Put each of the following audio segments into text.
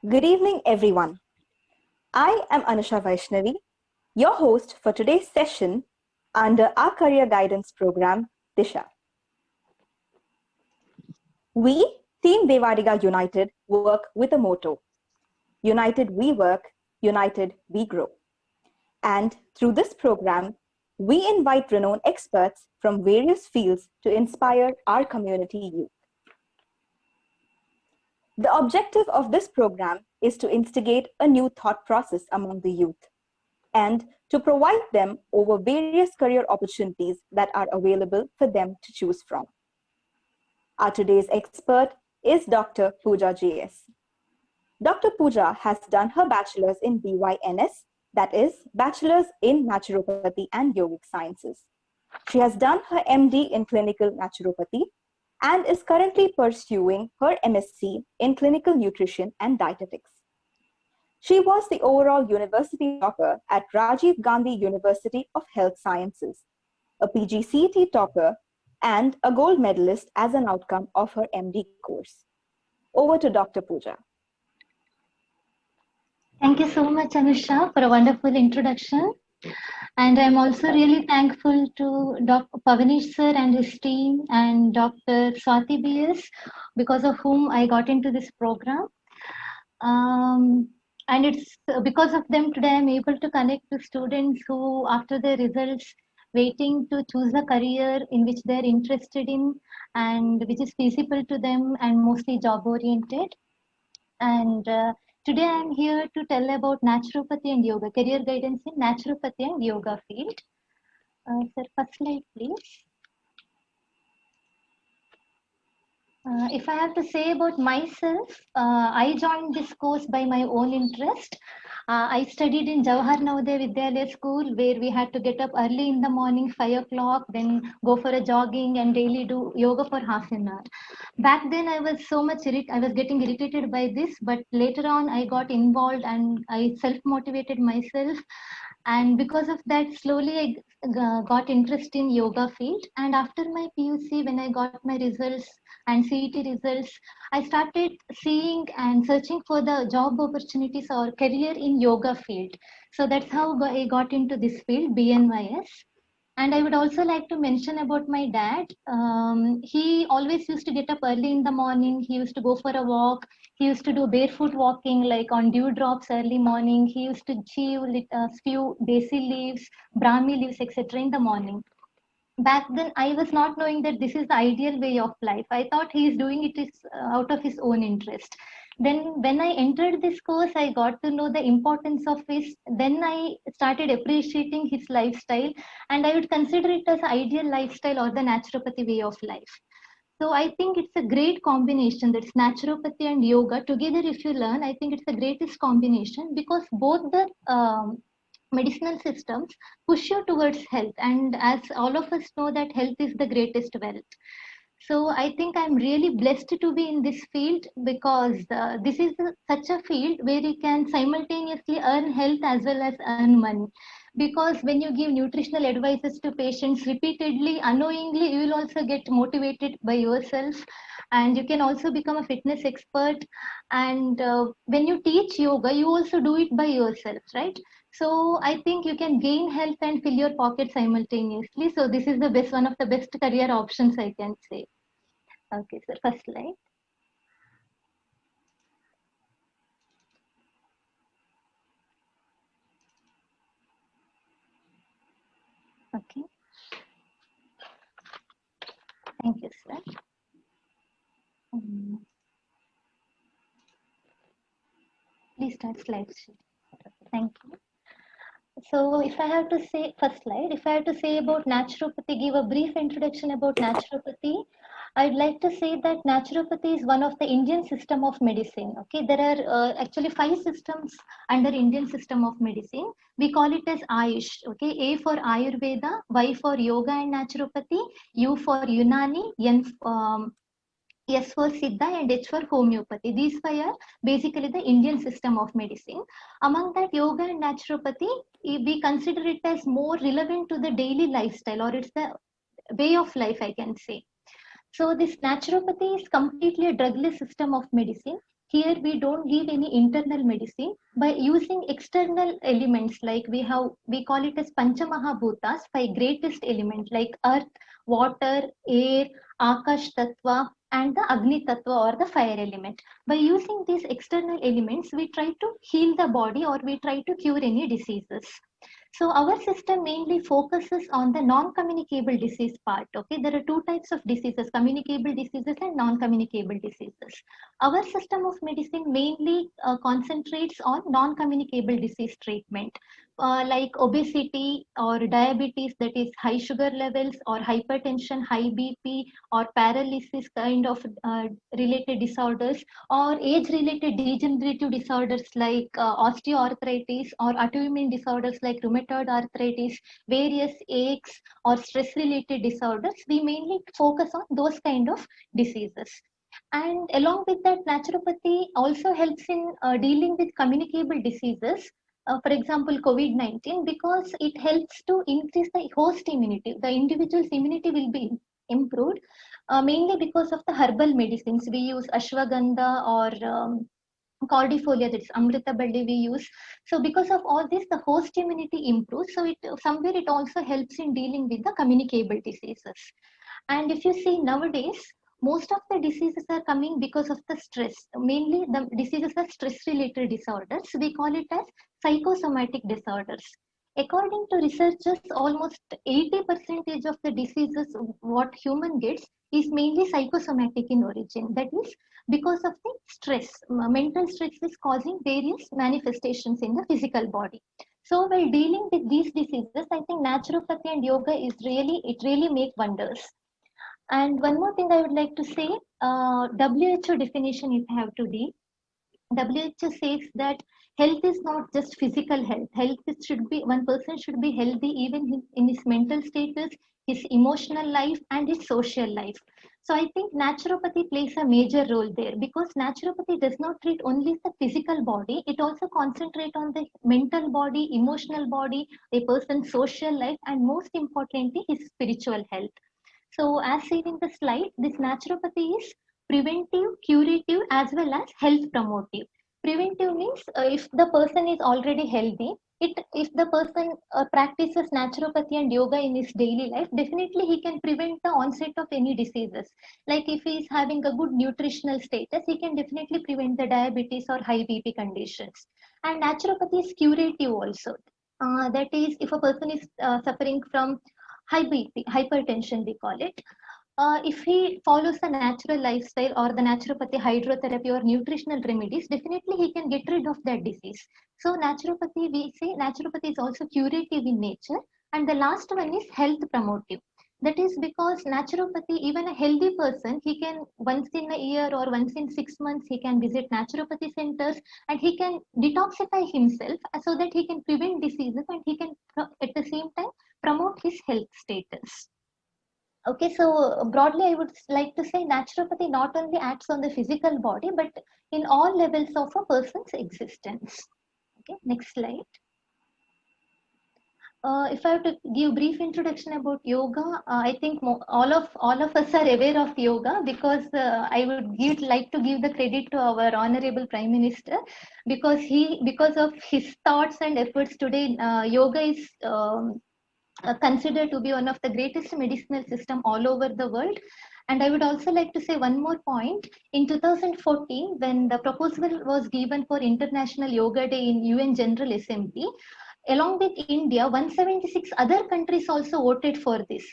Good evening, everyone. I am Anusha Vaishnavi, your host for today's session under our career guidance program, Disha. We, Team Devadiga United, work with a motto: United we work, united we grow. And through this program, we invite renowned experts from various fields to inspire our community youth. The objective of this program is to instigate a new thought process among the youth and to provide them over various career opportunities that are available for them to choose from. Our today's expert is Dr. Pooja JS. Dr. Pooja has done her bachelor's in BYNS, that is, Bachelor's in Naturopathy and Yogic Sciences. She has done her MD in Clinical Naturopathy and is currently pursuing her MSc in Clinical Nutrition and Dietetics. She was the overall university topper at Rajiv Gandhi University of Health Sciences, a PGCET topper, and a gold medalist as an outcome of her MD course. Over to Dr. Pooja. Thank you so much, Anusha, for a wonderful introduction. And I'm also really thankful to Dr. Pavanish sir and his team and Dr. Swati BS, because of whom I got into this program. And it's because of them today I'm able to connect to students who, after their results, waiting to choose a career in which they're interested in and which is feasible to them and mostly job oriented. And today I'm here to tell about naturopathy and yoga, career guidance in naturopathy and yoga field. Sir, first slide, please. If I have to say about myself, I joined this course by my own interest. I studied in Jawahar Navodaya Vidyalaya School, where we had to get up early in the morning, 5 o'clock, then go for a jogging and daily do yoga for half an hour. Back then, I was so much I was getting irritated by this, but later on, I got involved and I self-motivated myself. And because of that, slowly I got interest in yoga field. And after my PUC, when I got my results and CET results, I started seeing and searching for the job opportunities or career in yoga field. So that's how I got into this field, BNYS. And I would also like to mention about my dad. He always used to get up early in the morning. He used to go for a walk. He used to do barefoot walking, like on dewdrops early morning. He used to chew few desi leaves, brahmi leaves, etc. in the morning. Back then, I was not knowing that this is the ideal way of life. I thought he is doing it out of his own interest. Then when I entered this course, I got to know the importance of his. Then I started appreciating his lifestyle, and I would consider it as ideal lifestyle or the naturopathy way of life. So I think it's a great combination. That's naturopathy and yoga together. If you learn, I think it's the greatest combination, because both the medicinal systems push you towards health. And as all of us know, that health is the greatest wealth. So I think I'm really blessed to be in this field, because this is such a field where you can simultaneously earn health as well as earn money. Because when you give nutritional advices to patients repeatedly, unknowingly, you will also get motivated by yourself, and you can also become a fitness expert. And when you teach yoga, you also do it by yourself, right? So I think you can gain health and fill your pocket simultaneously. So this is the best, one of the best career options, I can say. Okay, so first slide. Okay, thank you, sir. Um, Please start slide sheet. Thank you. So if I have to say, first slide, if I have to say about naturopathy, give a brief introduction about naturopathy, I'd like to say that naturopathy is one of the Indian system of medicine. Okay, there are actually 5 systems under Indian system of medicine. We call it as Ayush. Okay, A for Ayurveda, Y for Yoga and Naturopathy, U for Unani, S for Siddha, and H for homeopathy. These 5 are basically the Indian system of medicine. Among that, yoga and naturopathy, we consider it as more relevant to the daily lifestyle, or it's the way of life, I can say. So this naturopathy is completely a drugless system of medicine. Here we don't give any internal medicine. By using external elements, like we call it as Panchamahabhutas, 5 greatest elements like earth, water, air, Akash Tattva, and the Agni Tattva, or the fire element. By using these external elements, we try to heal the body, or we try to cure any diseases. So our system mainly focuses on the non-communicable disease part. Okay, there are 2 types of diseases: communicable diseases and non-communicable diseases. Our system of medicine mainly concentrates on non-communicable disease treatment, like obesity or diabetes, that is high sugar levels, or hypertension, high BP, or paralysis kind of related disorders, or age-related degenerative disorders like osteoarthritis, or autoimmune disorders like rheumatoid arthritis, various aches, or stress-related disorders. We mainly focus on those kind of diseases. And along with that, naturopathy also helps in dealing with communicable diseases. For example, COVID-19, because it helps to increase the host immunity. The individual's immunity will be improved, mainly because of the herbal medicines. We use ashwagandha or cordifolia, that's amrita balli we use. So because of all this, the host immunity improves. So it somewhere it also helps in dealing with the communicable diseases. And if you see nowadays, most of the diseases are coming because of the stress. Mainly the diseases are stress related disorders. We call it as psychosomatic disorders. According to researchers, almost 80% of the diseases what human gets is mainly psychosomatic in origin. That is because of the stress. Mental stress is causing various manifestations in the physical body. So while dealing with these diseases, I think naturopathy and yoga it really make wonders. And one more thing I would like to say, WHO definition, if I have to read, WHO says that health is not just physical health. Should be, one person should be healthy even in his mental status, his emotional life, and his social life. So I think naturopathy plays a major role there, because naturopathy does not treat only the physical body; it also concentrates on the mental body, emotional body, a person's social life, and most importantly, his spiritual health. So, as seen in the slide, this naturopathy is preventive, curative, as well as health promotive. Preventive means if the person is already healthy, if the person practices naturopathy and yoga in his daily life, definitely he can prevent the onset of any diseases. Like if he is having a good nutritional status, he can definitely prevent the diabetes or high BP conditions. And naturopathy is curative also. That is, if a person is suffering from high BP, hypertension, we call it. If he follows the natural lifestyle or the naturopathy, hydrotherapy, or nutritional remedies, definitely he can get rid of that disease. So, naturopathy, we say naturopathy is also curative in nature. And the last one is health promotive. That is because naturopathy, even a healthy person, he can once in a year or once in 6 months, he can visit naturopathy centers and he can detoxify himself so that he can prevent diseases and he can at the same time promote his health status. Okay, so broadly, I would like to say naturopathy not only acts on the physical body, but in all levels of a person's existence. Okay, next slide. If I have to give brief introduction about yoga, I think all of us are aware of yoga, because I would like to give the credit to our honorable Prime Minister, because of his thoughts and efforts today, yoga is considered to be one of the greatest medicinal system all over the world. And I would also like to say one more point. In 2014, when the proposal was given for International Yoga Day in UN General Assembly, along with India, 176 other countries also voted for this.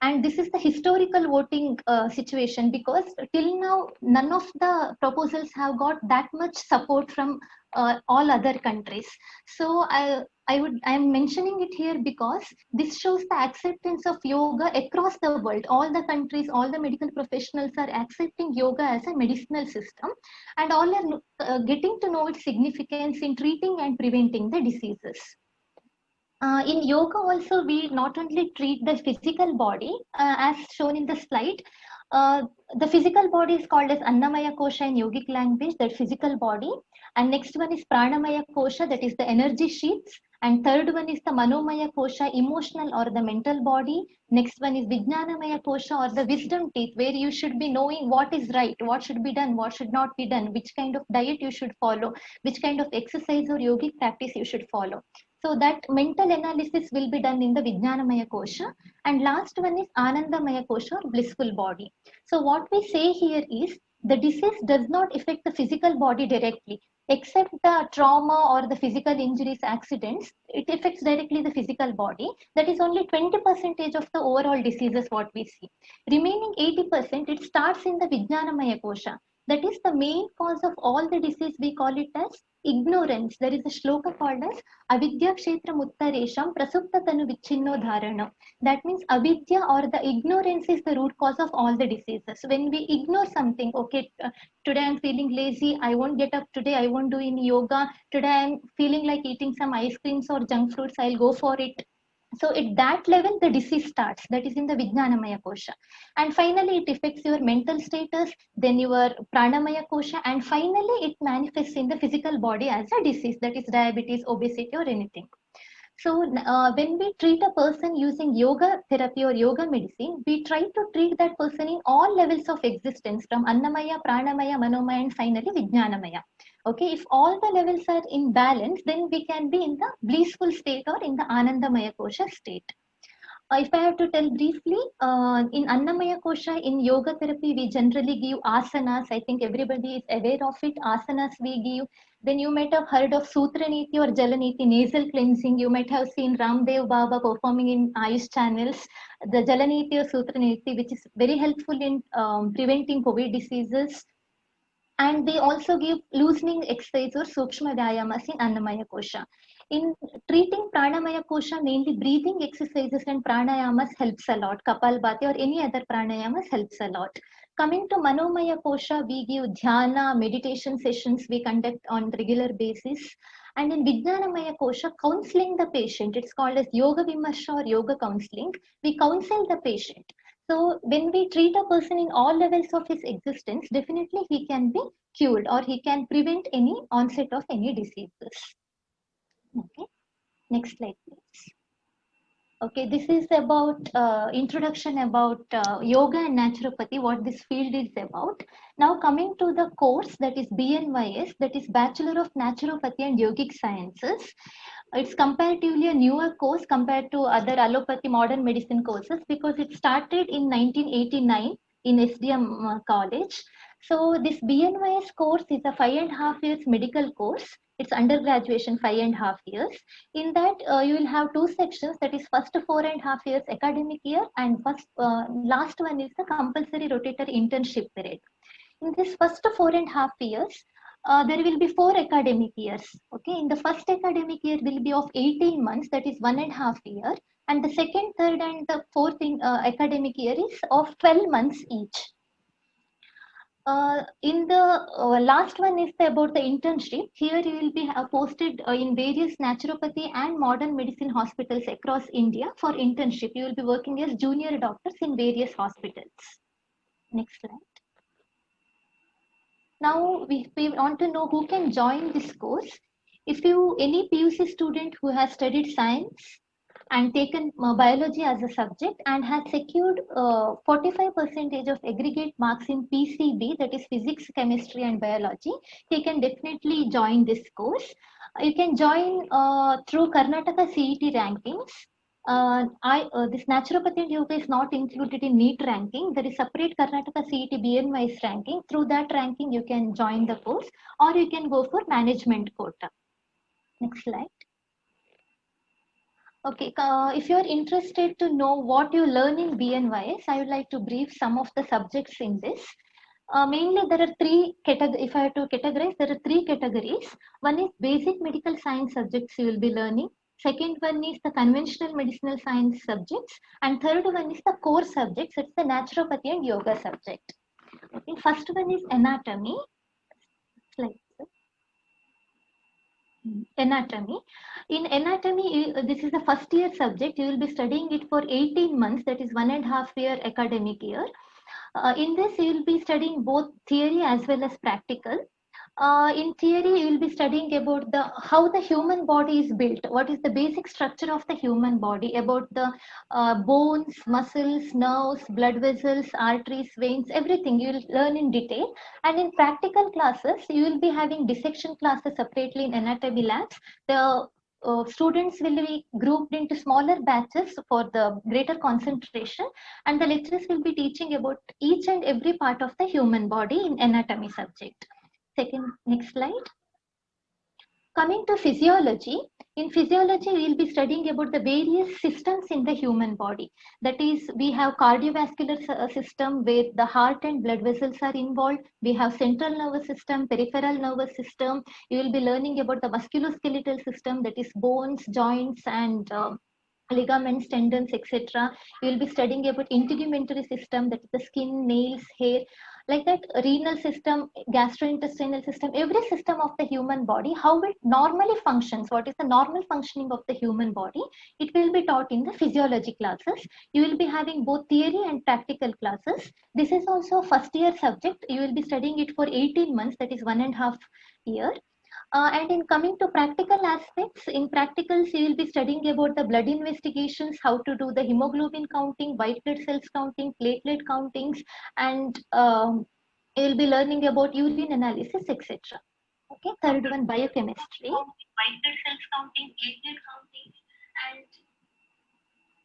And this is the historical voting situation, because till now, none of the proposals have got that much support from all other countries. So I am mentioning it here because this shows the acceptance of yoga across the world. All the countries, all the medical professionals are accepting yoga as a medicinal system, and all are getting to know its significance in treating and preventing the diseases. In yoga also, we not only treat the physical body, as shown in the slide. uh, the physical body is called as Annamaya Kosha in yogic language, that physical body. And next one is Pranamaya Kosha, that is the energy sheaths. And third one is the Manomaya Kosha, emotional or the mental body. Next one is Vijnanamaya Kosha, or the wisdom teeth, where you should be knowing what is right, what should be done, what should not be done, which kind of diet you should follow, which kind of exercise or yogic practice you should follow. So that mental analysis will be done in the Vijnanamaya Kosha. And last one is Anandamaya Kosha, or blissful body. So what we say here is the disease does not affect the physical body directly, except the trauma or the physical injuries, accidents. It affects directly the physical body. That is only 20% of the overall diseases what we see. Remaining 80%, it starts in the Vijnanamaya Kosha. That is the main cause of all the disease. We call it as ignorance. There is a shloka called as Avidya Kshetra Muttaresham Prasupta Tanu Vichhinno Dharana. That means avidya or the ignorance is the root cause of all the diseases. When we ignore something, okay, today I'm feeling lazy, I won't get up today, I won't do any yoga, today I'm feeling like eating some ice creams or junk fruits, I'll go for it. So at that level, the disease starts. That is in the Vijnanamaya Kosha. And finally, it affects your mental status, then your Pranamaya Kosha, and finally, it manifests in the physical body as a disease, that is diabetes, obesity, or anything. So, when we treat a person using yoga therapy or yoga medicine, we try to treat that person in all levels of existence, from Annamaya, Pranamaya, Manomaya, and finally Vijnanamaya. Okay, if all the levels are in balance, then we can be in the blissful state or in the Anandamaya Kosha state. If I have to tell briefly, in Annamaya Kosha, in yoga therapy, we generally give asanas. I think everybody is aware of it. Asanas we give. Then you might have heard of Sutra Niti or Jalaniti, nasal cleansing. You might have seen Ramdev Baba performing in Ayush channels. The Jalaniti or Sutra Niti, which is very helpful in preventing COVID diseases. And they also give loosening exercise or Sukshma Vyayamas in Annamaya Kosha. In treating pranamaya kosha, mainly breathing exercises and pranayamas helps a lot. Kapalbhati or any other pranayamas helps a lot. Coming to manomaya kosha, we give dhyana, meditation sessions we conduct on regular basis. And in Vijnanamaya Kosha, counseling the patient, it's called as Yoga Vimarsha or Yoga counseling. We counsel the patient. So when we treat a person in all levels of his existence, definitely he can be cured or he can prevent any onset of any diseases. Okay, next slide, please. Okay, this is about introduction about yoga and naturopathy, what this field is about. Now coming to the course, that is BNYS, that is Bachelor of Naturopathy and Yogic Sciences. It's comparatively a newer course compared to other allopathy modern medicine courses because it started in 1989 in SDM college. So this BNYS course is a 5.5 years medical course. It's undergraduation 5.5 years. In that you will have two sections, that is first 4.5 years academic year and last one is the compulsory rotatory internship period. In this first 4.5 years, there will be 4 academic years. Okay, in the first academic year will be of 18 months, that is 1.5 year, and the second, third, and the fourth academic year is of 12 months each. In the last one is about the internship. Here you will be posted in various naturopathy and modern medicine hospitals across India for internship. You will be working as junior doctors in various hospitals. Next slide. Now we want to know who can join this course. If you any PUC student who has studied science and taken biology as a subject and has secured 45% of aggregate marks in PCB, that is physics, chemistry and biology, he can definitely join this course. You can join through Karnataka CET rankings. This naturopathy and yoga is not included in NEET ranking. There is separate Karnataka CET BNYS ranking. Through that ranking, you can join the course or you can go for management quota. Next slide. Okay, if you're interested to know what you learn in BNYS, I would like to brief some of the subjects in this. Mainly there are three categories. If I have to categorize, there are three categories. One is basic medical science subjects you will be learning. Second one is the conventional medicinal science subjects. And third one is the core subjects. It's the naturopathy and yoga subject. Okay, first one is anatomy. Slide. Anatomy. In anatomy, this is the first year subject. You will be studying it for 18 months, that is 1.5 year academic year. In this, you will be studying both theory as well as practical. In theory, you will be studying about how the human body is built, what is the basic structure of the human body, about the bones, muscles, nerves, blood vessels, arteries, veins, everything you will learn in detail. And in practical classes, you will be having dissection classes separately in anatomy labs. The students will be grouped into smaller batches for the greater concentration, and the lecturers will be teaching about each and every part of the human body in anatomy subject. Next slide. Coming to physiology, in physiology we will be studying about the various systems in the human body. That is, we have cardiovascular system where the heart and blood vessels are involved. We have central nervous system, peripheral nervous system. You will be learning about the musculoskeletal system, that is bones, joints and ligaments, tendons, etc. You will be studying about integumentary system, that is the skin, nails, hair, like that, renal system, gastrointestinal system, every system of the human body, how it normally functions, what is the normal functioning of the human body, it will be taught in the physiology classes. You will be having both theory and practical classes. This is also first year subject. You will be studying it for 18 months, that is 1.5 year. And in coming to practical aspects, in practicals, you will be studying about the blood investigations, how to do the hemoglobin counting, white blood cells counting, platelet countings, and you will be learning about urine analysis, etc. Okay, third one, biochemistry. White blood cells counting, platelet counting, and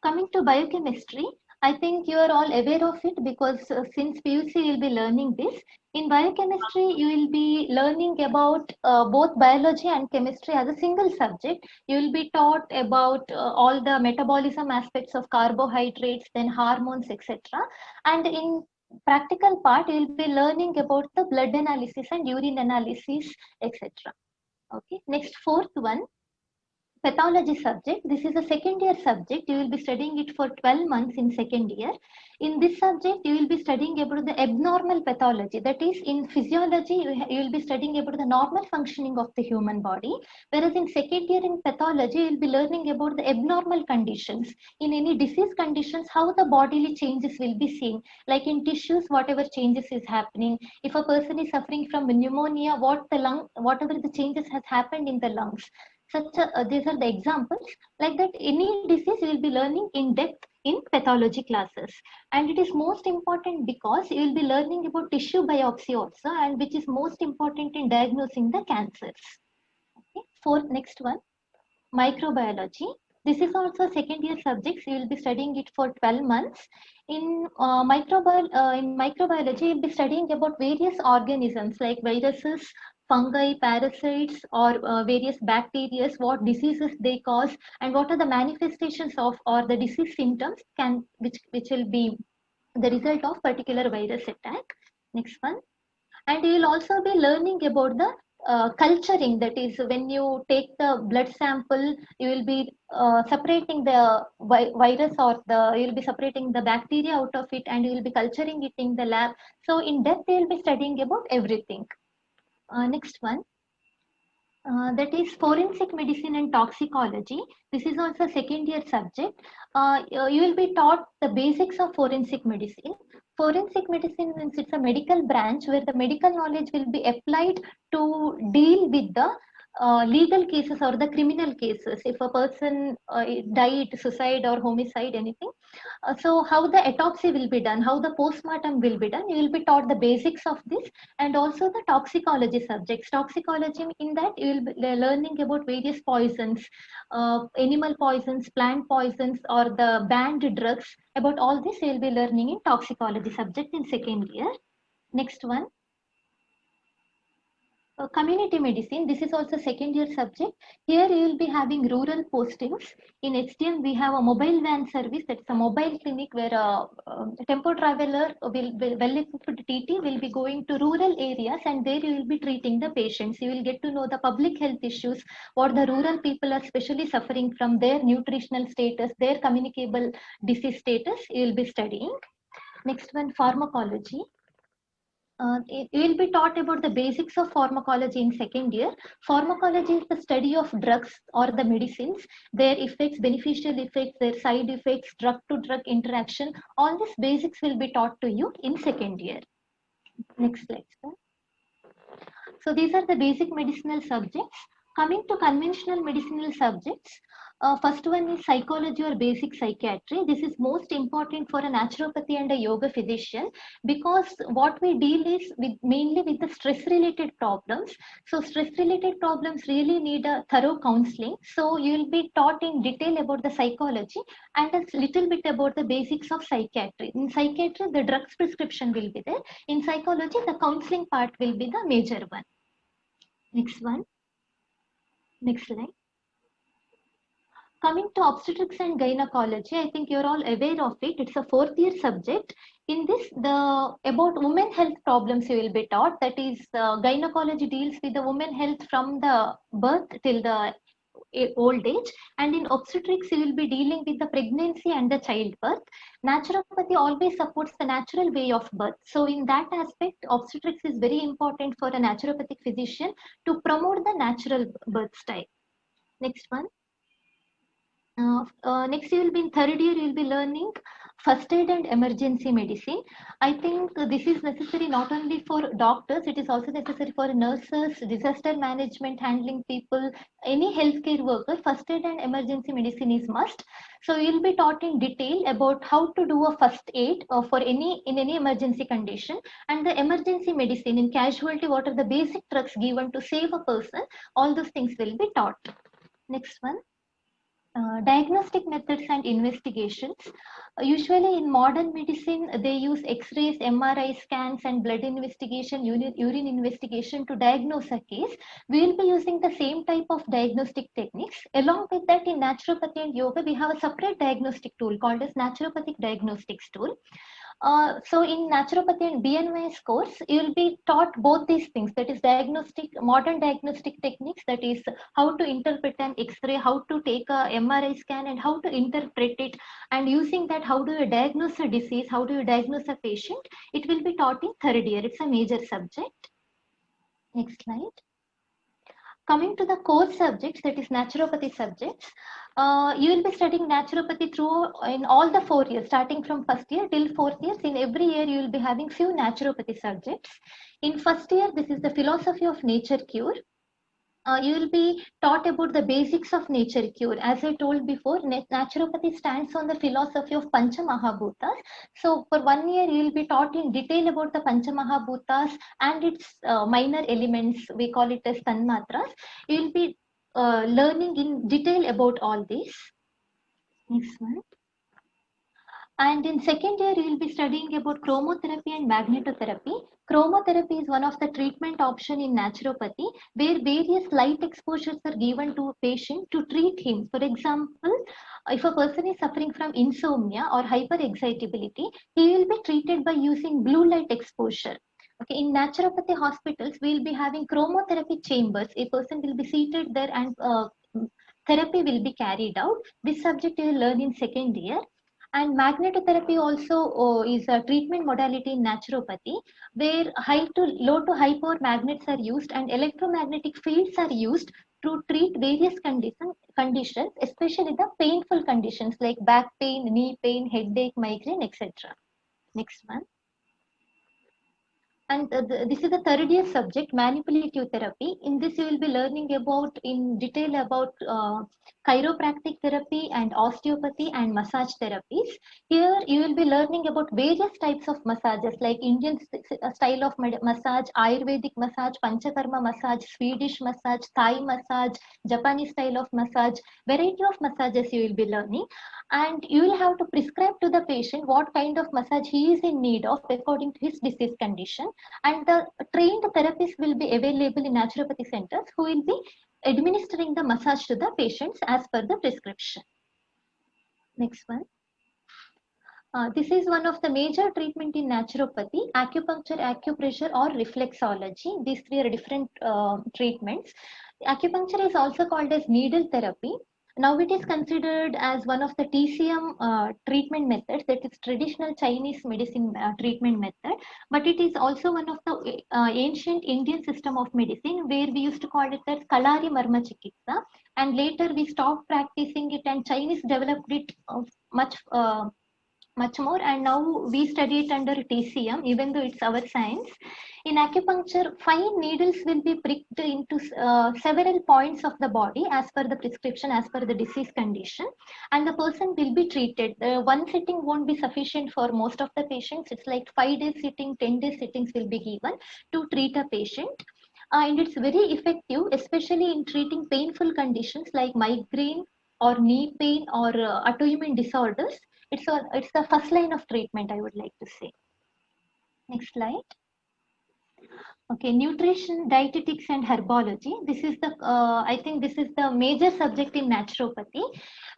coming to biochemistry, I think you are all aware of it because since PUC you will be learning this. In biochemistry, you will be learning about both biology and chemistry as a single subject. You will be taught about all the metabolism aspects of carbohydrates, then hormones, etc. And in practical part, you will be learning about the blood analysis and urine analysis, etc. Okay, next fourth one. pathology subject. This is a second year subject. You will be studying it for 12 months in second year. In this subject, you will be studying about the abnormal pathology. That is, in physiology, you will be studying about the normal functioning of the human body. Whereas in second year in pathology, you will be learning about the abnormal conditions. In any disease conditions, how the bodily changes will be seen. Like in tissues, whatever changes is happening. If a person is suffering from pneumonia, whatever the changes has happened in the lungs. These are the examples. Like that, any disease you will be learning in depth in pathology classes. And it is most important because you will be learning about tissue biopsy also, and which is most important in diagnosing the cancers. Okay. For next one, microbiology. This is also second year subjects. You will be studying it for 12 months. In microbiology, you will be studying about various organisms like viruses, fungi, parasites, or various bacteria, what diseases they cause, and what are the manifestations of or the disease symptoms which will be the result of particular virus attack. Next one. And you will also be learning about the culturing. That is, when you take the blood sample, you will be separating the virus, or you will be separating the bacteria out of it, and you will be culturing it in the lab. So in depth, you will be studying about everything. Next one. That is forensic medicine and toxicology. This is also second year subject. You will be taught the basics of forensic medicine. Forensic medicine means it's a medical branch where the medical knowledge will be applied to deal with the legal cases or the criminal cases. If a person died, suicide or homicide, anything. So how the autopsy will be done, how the postmortem will be done, you will be taught the basics of this. And also the toxicology subjects. Toxicology, in that you will be learning about various poisons, animal poisons, plant poisons, or the banned drugs. About all this you will be learning in toxicology subject in second year. Next one. Community medicine. This is also second year subject. Here you will be having rural postings. In HDM we have a mobile van service, that's a mobile clinic where a tempo traveler well equipped TT will be going to rural areas, and there you will be treating the patients. You will get to know the public health issues, what the rural people are specially suffering from, their nutritional status, their communicable disease status, you will be studying. Next one, pharmacology. You will be taught about the basics of pharmacology in second year. Pharmacology is the study of drugs or the medicines, their effects, beneficial effects, their side effects, drug-to-drug interaction. All these basics will be taught to you in second year. Next slide, sir. So these are the basic medicinal subjects. Coming to conventional medicinal subjects, first one is psychology or basic psychiatry. This is most important for a naturopathy and a yoga physician, because what we deal is mainly with the stress related problems. So stress related problems really need a thorough counseling. So you will be taught in detail about the psychology and a little bit about the basics of psychiatry. In psychiatry, the drugs prescription will be there. In psychology, the counseling part will be the major one. Next one. Next slide. Coming to obstetrics and gynecology, I think you're all aware of it. It's a fourth year subject. In this, about women health problems you will be taught. That is, gynecology deals with the women health from the birth till the old age, and in obstetrics you will be dealing with the pregnancy and the childbirth. Naturopathy always supports the natural way of birth. So in that aspect, obstetrics is very important for a naturopathic physician to promote the natural birth style. Next one. Next you will be in third year, you will be learning first aid and emergency medicine. I think this is necessary not only for doctors, it is also necessary for nurses, disaster management, handling people, any healthcare worker. First aid and emergency medicine is must. So you will be taught in detail about how to do a first aid for in any emergency condition, and the emergency medicine in casualty, what are the basic drugs given to save a person. All those things will be taught. Next one. Diagnostic methods and investigations. Usually in modern medicine, they use X-rays, MRI scans, and blood investigation, urine investigation to diagnose a case. We will be using the same type of diagnostic techniques. Along with that, in naturopathy and yoga, we have a separate diagnostic tool called as naturopathic diagnostics tool. So in naturopathy and BNYS course, you will be taught both these things, that is diagnostic, modern diagnostic techniques, that is how to interpret an X-ray, how to take a MRI scan and how to interpret it, and using that, how do you diagnose a disease, how do you diagnose a patient. It will be taught in third year. It's a major subject. Next slide. Coming to the core subjects, that is naturopathy subjects, you will be studying naturopathy through in all the 4 years, starting from first year till fourth years. In every year, you will be having few naturopathy subjects. In first year, this is the philosophy of nature cure. You will be taught about the basics of nature cure. As I told before, naturopathy stands on the philosophy of Pancha Mahabhutas. So for 1 year, you will be taught in detail about the Pancha Mahabhutas and its minor elements. We call it as Tanmatras. You will be learning in detail about all this. Next one. And in second year, you will be studying about chromotherapy and magnetotherapy. Chromotherapy is one of the treatment option in naturopathy, where various light exposures are given to a patient to treat him. For example, if a person is suffering from insomnia or hyperexcitability, he will be treated by using blue light exposure. Okay, in naturopathy hospitals, we will be having chromotherapy chambers. A person will be seated there and therapy will be carried out. This subject you will learn in second year. And magnetotherapy also is a treatment modality in naturopathy, where low to high power magnets are used and electromagnetic fields are used to treat various conditions, especially the painful conditions like back pain, knee pain, headache, migraine, etc. Next one. And this is the third year subject, manipulative therapy. In this, you will be learning about in detail about chiropractic therapy and osteopathy and massage therapies. Here, you will be learning about various types of massages like Indian style of massage, Ayurvedic massage, Panchakarma massage, Swedish massage, Thai massage, Japanese style of massage, variety of massages you will be learning. And you will have to prescribe to the patient what kind of massage he is in need of according to his disease condition. And the trained therapists will be available in naturopathy centers who will be administering the massage to the patients as per the prescription. Next one. This is one of the major treatment in naturopathy: acupuncture, acupressure, or reflexology. These three are different treatments. Acupuncture is also called as needle therapy. Now it is considered as one of the TCM treatment methods, that is traditional Chinese medicine treatment method. But it is also one of the ancient Indian system of medicine, where we used to call it as Kalari Marma Chikitsa. And later we stopped practicing it, and Chinese developed it much more, and now we study it under TCM, even though it's our science. In acupuncture, 5 needles will be pricked into several points of the body as per the prescription, as per the disease condition, and the person will be treated. One sitting won't be sufficient for most of the patients. It's like 5 days sitting, 10 days sittings will be given to treat a patient. And it's very effective, especially in treating painful conditions like migraine or knee pain or autoimmune disorders. It's the first line of treatment, I would like to say. Next slide. Okay, nutrition, dietetics, and herbology. This is the I think this is the major subject in naturopathy.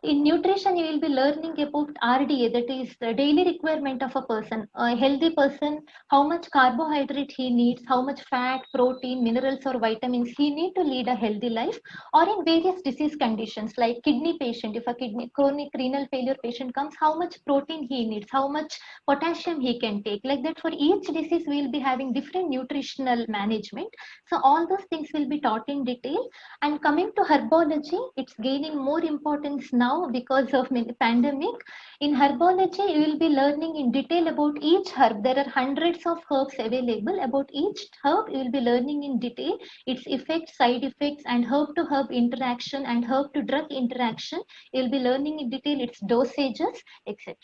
In nutrition, you will be learning about RDA, that is the daily requirement of a person. A healthy person, how much carbohydrate he needs, how much fat, protein, minerals, or vitamins he need to lead a healthy life. Or in various disease conditions like kidney patient, if a chronic renal failure patient comes, how much protein he needs, how much potassium he can take. Like that, for each disease, we will be having different nutritional management. So all those things will be taught in detail. And coming to herbology, it's gaining more importance now because of pandemic. In herbology, you will be learning in detail about each herb. There are hundreds of herbs available. About each herb, you will be learning in detail its effects, side effects, and herb to herb interaction and herb to drug interaction. You will be learning in detail its dosages, etc.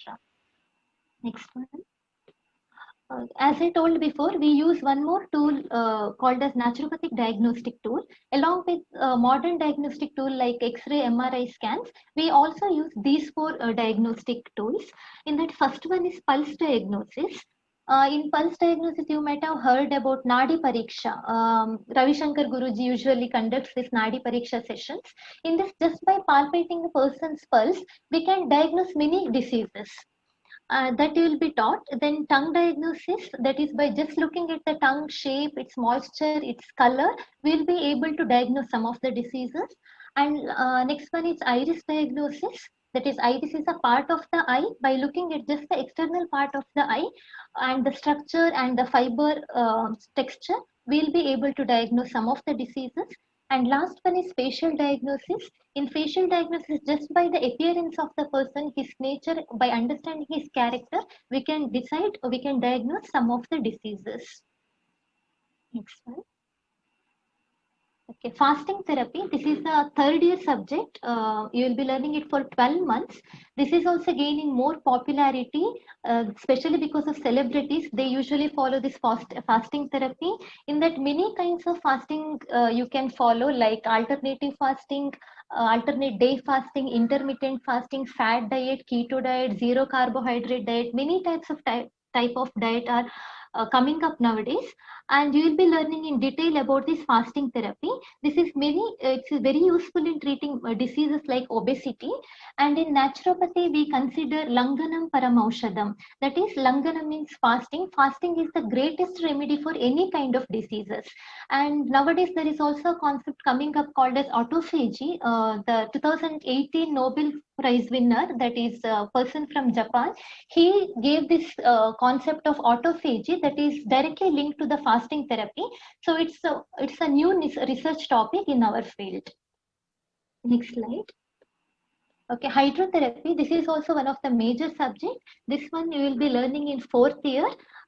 Next one. As I told before, we use one more tool called as naturopathic diagnostic tool. Along with modern diagnostic tool like X-ray, MRI scans, we also use these four diagnostic tools. In that, first one is pulse diagnosis. In pulse diagnosis, you might have heard about Nadi Pariksha. Ravi Shankar Guruji usually conducts this Nadi Pariksha sessions. In this, just by palpating the person's pulse, we can diagnose many diseases. that you will be taught. Then tongue diagnosis, that is by just looking at the tongue shape, its moisture, its color, we will be able to diagnose some of the diseases. And next one is iris diagnosis. That is, iris is a part of the eye. By looking at just the external part of the eye and the structure and the fiber texture, we'll be able to diagnose some of the diseases. And last one is facial diagnosis. In facial diagnosis, just by the appearance of the person, his nature, by understanding his character, we can decide, we can diagnose some of the diseases. Next one. Okay, fasting therapy. This is the third year subject. You will be learning it for 12 months. This is also gaining more popularity, especially because of celebrities. They usually follow this fasting therapy. In that, many kinds of fasting you can follow, like alternative fasting, alternate day fasting, intermittent fasting, fat diet, keto diet, zero carbohydrate diet. Many types of type of diet are coming up nowadays, and you will be learning in detail about this fasting therapy. This is it's very useful in treating diseases like obesity. And in naturopathy, we consider langanam paramaushadam. That is, langana means fasting. Fasting is the greatest remedy for any kind of diseases. And nowadays, there is also a concept coming up called as autophagy. The 2018 Nobel Prize winner, that is a person from Japan, he gave this concept of autophagy that is directly linked to the fasting therapy. So it's a new research topic in our field. Next slide. Okay, hydrotherapy. This is also one of the major subject. This one you will be learning in fourth year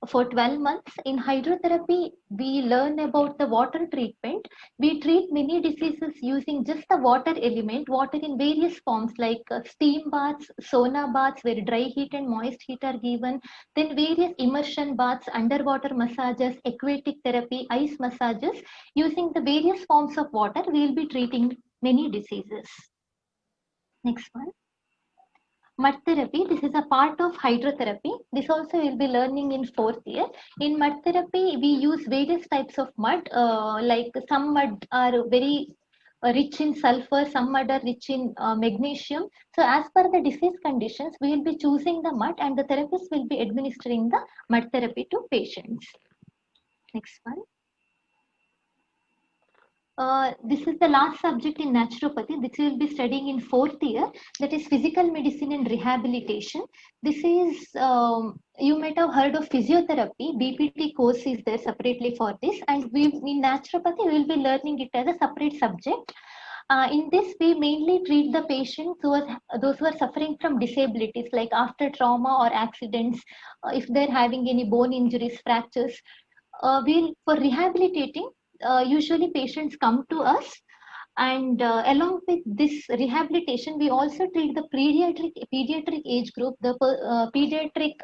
for 12 months. In hydrotherapy, we learn about the water treatment. We treat many diseases using just the water element, water in various forms like steam baths, sauna baths, where dry heat and moist heat are given. Then various immersion baths, underwater massages, aquatic therapy, ice massages. Using the various forms of water, we will be treating many diseases. Next one. Mud therapy. This is a part of hydrotherapy. This also you'll be learning in fourth year. In mud therapy, we use various types of mud. Like some mud are very rich in sulfur, some mud are rich in magnesium. So as per the disease conditions, we will be choosing the mud, and the therapist will be administering the mud therapy to patients. Next one. This is the last subject in naturopathy. This will be studying in fourth year, that is physical medicine and rehabilitation. This is, you might have heard of physiotherapy. BPT course is there separately for this, and we in naturopathy we will be learning it as a separate subject. In this, we mainly treat the patients those who are suffering from disabilities, like after trauma or accidents, if they're having any bone injuries, fractures. For rehabilitating, usually patients come to us, and along with this rehabilitation, we also treat the pediatric age group, the pediatric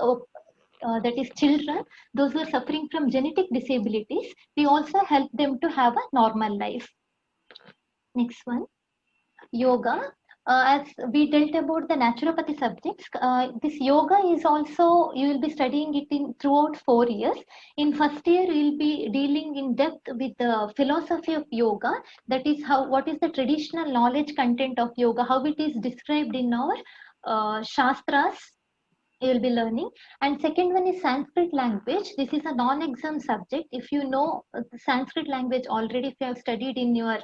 that is children, those who are suffering from genetic disabilities. We also help them to have a normal life. Next one. Yoga. As we dealt about the naturopathy subjects, this yoga is also, you will be studying it in throughout 4 years. In first year, you will be dealing in depth with the philosophy of yoga. That is what is the traditional knowledge content of yoga, how it is described in our Shastras. You will be learning. And second one is Sanskrit language. This is a non-exam subject. If you know the Sanskrit language already, if you have studied in your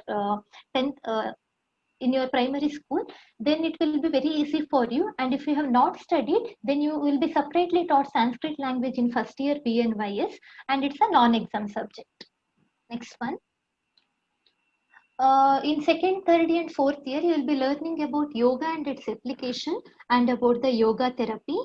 10th in your primary school, then it will be very easy for you. And if you have not studied, then you will be separately taught Sanskrit language in first year BNYS, and it's a non-exam subject. Next one. In second, third, and fourth year, you will be learning about yoga and its application, and about the yoga therapy.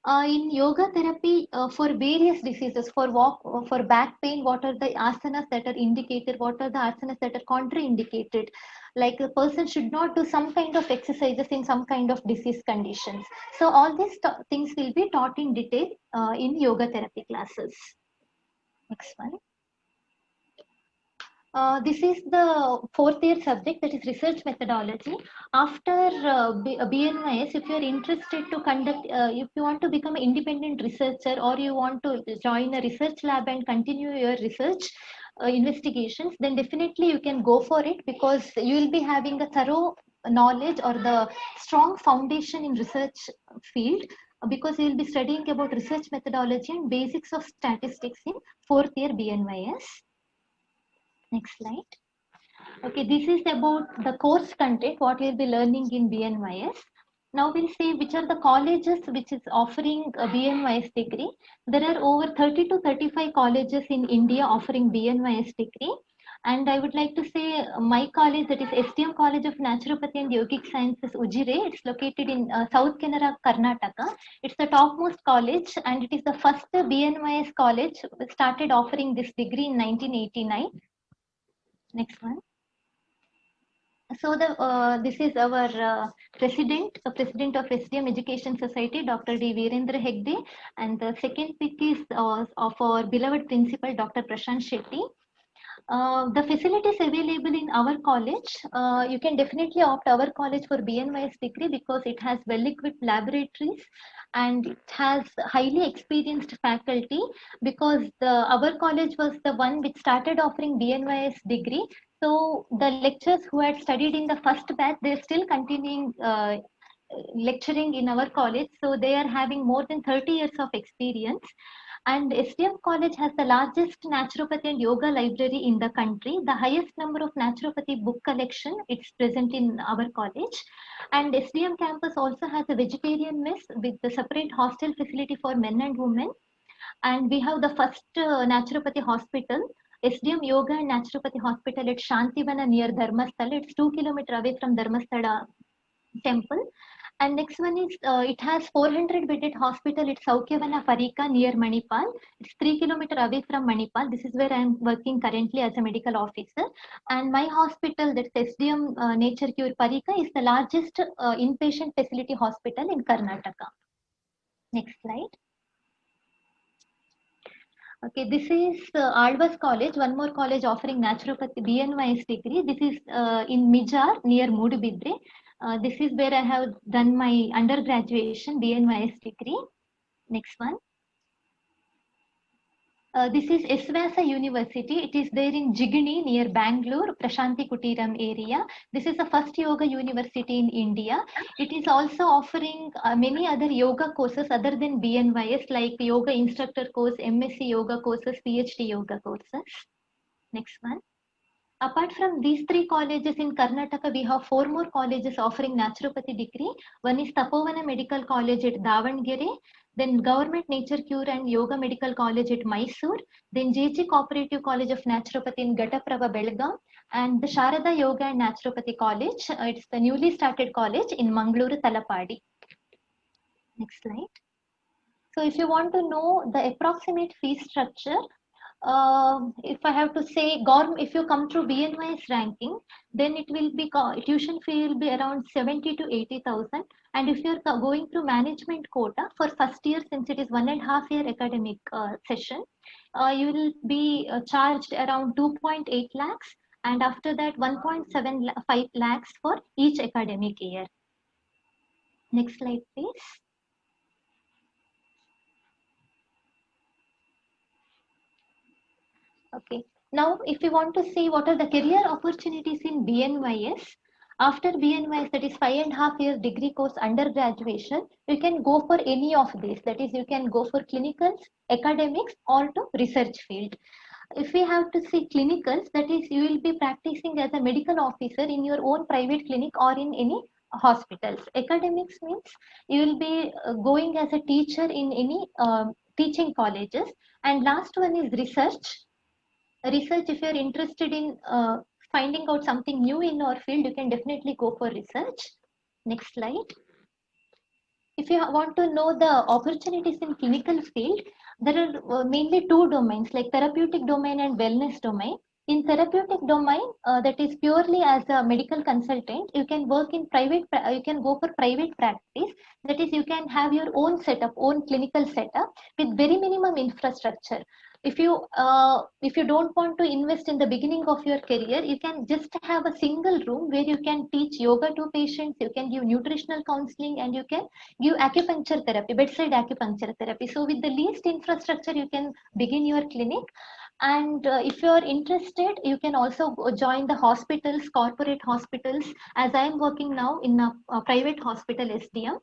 In yoga therapy, for various diseases, for back pain, what are the asanas that are indicated? What are the asanas that are contraindicated? Like a person should not do some kind of exercises in some kind of disease conditions. So all these things will be taught in detail in yoga therapy classes. Next one. This is the fourth year subject, that is research methodology. After BNYS, if you are interested to conduct, if you want to become an independent researcher, or you want to join a research lab and continue your research investigations, then definitely you can go for it, because you will be having a thorough knowledge or the strong foundation in research field. because you will be studying about research methodology and basics of statistics in fourth year BNYS. Next slide. Okay, this is about the course content, what we'll be learning in BNYS. Now we'll see which are the colleges which is offering a BNYS degree. There are over 30 to 35 colleges in India offering BNYS degree. And I would like to say my college, that is STM College of Naturopathy and Yogic Sciences, Ujire. It's located in South Canara, Karnataka. It's the topmost college and it is the first BNYS college started offering this degree in 1989. Next one. So this is our president, the president of SDM Education Society, Dr. D. Virendra Hegde, and the second pick is of our beloved principal, Dr. Prashant Shetty. The facilities available in our college, you can definitely opt our college for BNYS degree because it has well-equipped laboratories and it has highly experienced faculty, because our college was the one which started offering BNYS degree. So the lecturers who had studied in the first batch, they're still continuing lecturing in our college. So they are having more than 30 years of experience. And SDM College has the largest naturopathy and yoga library in the country. The highest number of naturopathy book collection, it's present in our college. And SDM campus also has a vegetarian mess with the separate hostel facility for men and women. And we have the first naturopathy hospital, SDM Yoga and Naturopathy Hospital at Shantivana near Dharmasthala. It's 2 kilometers away from Dharmasthala temple. And next one is, it has 400 bedded hospital at Saukyavana Parika near Manipal. It's 3 kilometers away from Manipal. This is where I am working currently as a medical officer. And my hospital, that's SDM Nature Cure Parika, is the largest inpatient facility hospital in Karnataka. Next slide. Okay, this is Alvas College, one more college offering naturopathy BNYS degree. This is in Mijar near Mudubidre. This is where I have done my undergraduation BNYS degree. Next one. This is Esvasa University. It is there in Jigini near Bangalore, Prashanti Kutiram area. This is the first yoga university in India. It is also offering many other yoga courses other than BNYS, like yoga instructor course, MSc yoga courses, PhD yoga courses. Next one. Apart from these three colleges in Karnataka, we have 4 more colleges offering naturopathy degree. One is Tapovana Medical College at Davangere, then Government Nature Cure and Yoga Medical College at Mysore, then JG Cooperative College of Naturopathy in Ghataprava, Belgaum, and the Sharada Yoga and Naturopathy College. It's the newly started college in Mangaluru, Talapadi. Next slide. So if you want to know the approximate fee structure, if I have to say, if you come through BNYS ranking, then it will be tuition fee will be around 70 to 80,000. And if you're going through management quota for first year, since it is 1.5 year academic session, you will be charged around 2.8 lakhs, and after that 1.75 lakhs for each academic year. Next slide, please. Okay. Now, if you want to see what are the career opportunities in BNYS, after BNYS, that is 5.5 years degree course under graduation, you can go for any of these. That is, you can go for clinicals, academics, or to research field. If we have to see clinicals, that is, you will be practicing as a medical officer in your own private clinic or in any hospitals. Academics means you will be going as a teacher in any teaching colleges. And last one is research. Research, if you're interested in finding out something new in our field, you can definitely go for research. Next slide. If you want to know the opportunities in clinical field, there are mainly 2 domains, like therapeutic domain and wellness domain. In therapeutic domain, that is purely as a medical consultant, you can work in private, you can go for private practice. That is, you can have your own setup, own clinical setup with very minimum infrastructure. If you don't want to invest in the beginning of your career, you can just have a single room where you can teach yoga to patients, you can give nutritional counseling, and you can give acupuncture therapy, bedside acupuncture therapy. So with the least infrastructure, you can begin your clinic. And if you are interested, you can also join the hospitals, corporate hospitals, as I am working now in a private hospital, SDM.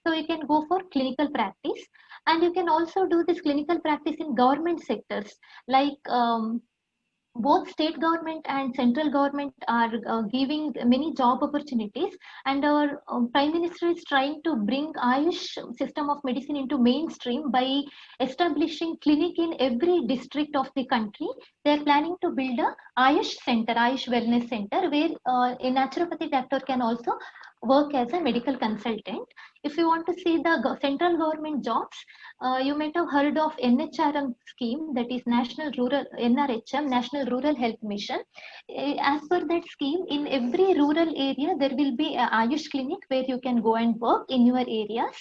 So you can go for clinical practice, and you can also do this clinical practice in government sectors, like both state government and central government are giving many job opportunities, and our prime minister is trying to bring Ayush system of medicine into mainstream by establishing clinic in every district of the country. They are planning to build a Ayush center, Ayush wellness center, where a naturopathy doctor can also work as a medical consultant. If you want to see the central government jobs, you might have heard of NHRM scheme, that is National Rural NRHM, National Rural Health Mission. As per that scheme, in every rural area there will be a Ayush clinic where you can go and work in your areas,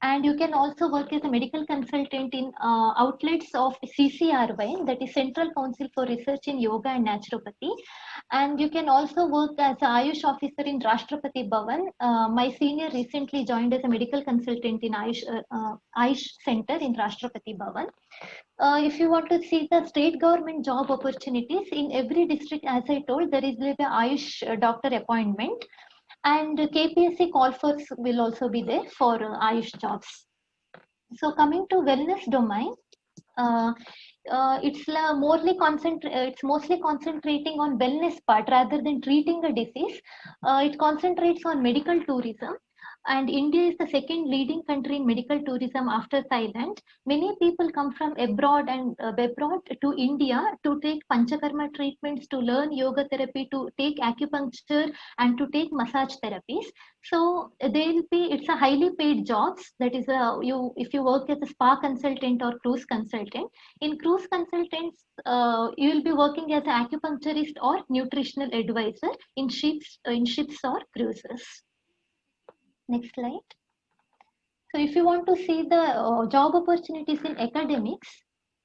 and you can also work as a medical consultant in outlets of CCRY, that is Central Council for Research in Yoga and Naturopathy, and you can also work as a Ayush officer in Rashtrapati Bhavan. My senior recently joined as a medical consultant in Ayush Center in Rashtrapati Bhavan. If you want to see the state government job opportunities in every district, as I told, there is like a Ayush doctor appointment, and KPSC call for will also be there for Ayush jobs. So coming to wellness domain, uh, it's mostly concentrating on wellness part rather than treating a disease. It concentrates on medical tourism, and India is the second leading country in medical tourism after Thailand. Many people come from abroad and abroad to India to take panchakarma treatments, to learn yoga therapy, to take acupuncture, and to take massage therapies. So they'll be, it's a highly paid jobs. That is a, you, if you work as a spa consultant or cruise consultant. In cruise consultants, you will be working as an acupuncturist or nutritional advisor in ships or cruises. Next slide. So if you want to see the job opportunities in academics,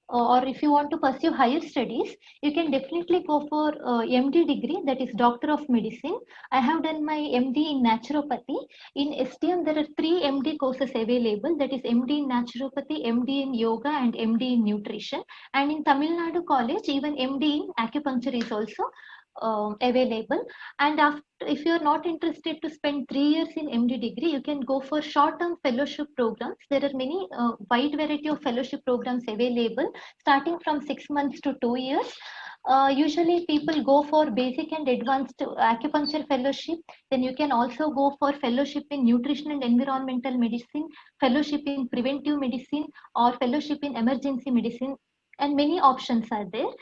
or if you want to pursue higher studies, you can definitely go for MD degree, that is Doctor of Medicine. I have done my MD in naturopathy. In STM, there are 3 MD courses available, that is MD in naturopathy, MD in yoga, and MD in nutrition. And in Tamil Nadu College, even MD in acupuncture is also available. And after, if you are not interested to spend 3 years in MD degree, you can go for short-term fellowship programs. There are many wide variety of fellowship programs available, starting from 6 months to 2 years. Usually people go for basic and advanced acupuncture fellowship. Then you can also go for fellowship in nutrition and environmental medicine, fellowship in preventive medicine, or fellowship in emergency medicine, and many options are there.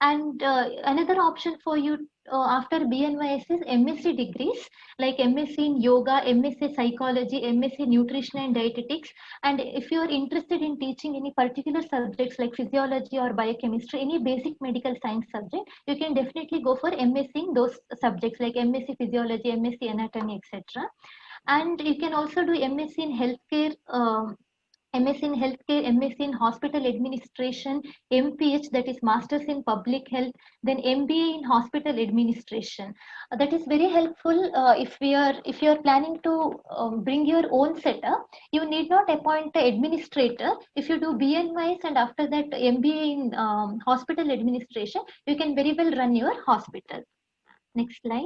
And another option for you after BNYS is MSc degrees, like MSc in yoga, MSc psychology, MSc nutrition and dietetics. And if you are interested in teaching any particular subjects like physiology or biochemistry, any basic medical science subject, you can definitely go for MSc in those subjects like MSc physiology, MSc anatomy, etc. And you can also do MSc in healthcare. MSc in healthcare, MSc in hospital administration, MPH, that is Masters in Public Health, then MBA in hospital administration. That is very helpful if you are planning to bring your own setup. You need not appoint the administrator. If you do BNYS and after that MBA in hospital administration, you can very well run your hospital. Next slide.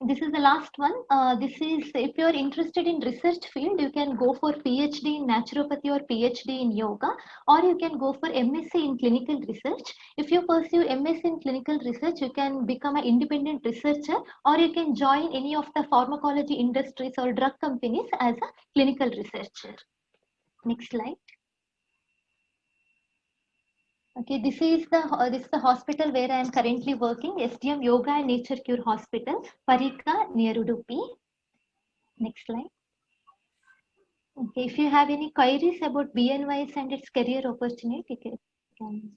This is the last one. This is, if you are interested in research field, you can go for PhD in naturopathy or PhD in yoga, or you can go for MSc in clinical research. If you pursue MSc in clinical research, you can become an independent researcher, or you can join any of the pharmacology industries or drug companies as a clinical researcher. Next slide. Okay, this is the hospital where I am currently working, SDM Yoga and Nature Cure Hospital, Parika, near Udupi. Next slide. Okay, if you have any queries about BNYS and its career opportunity, you can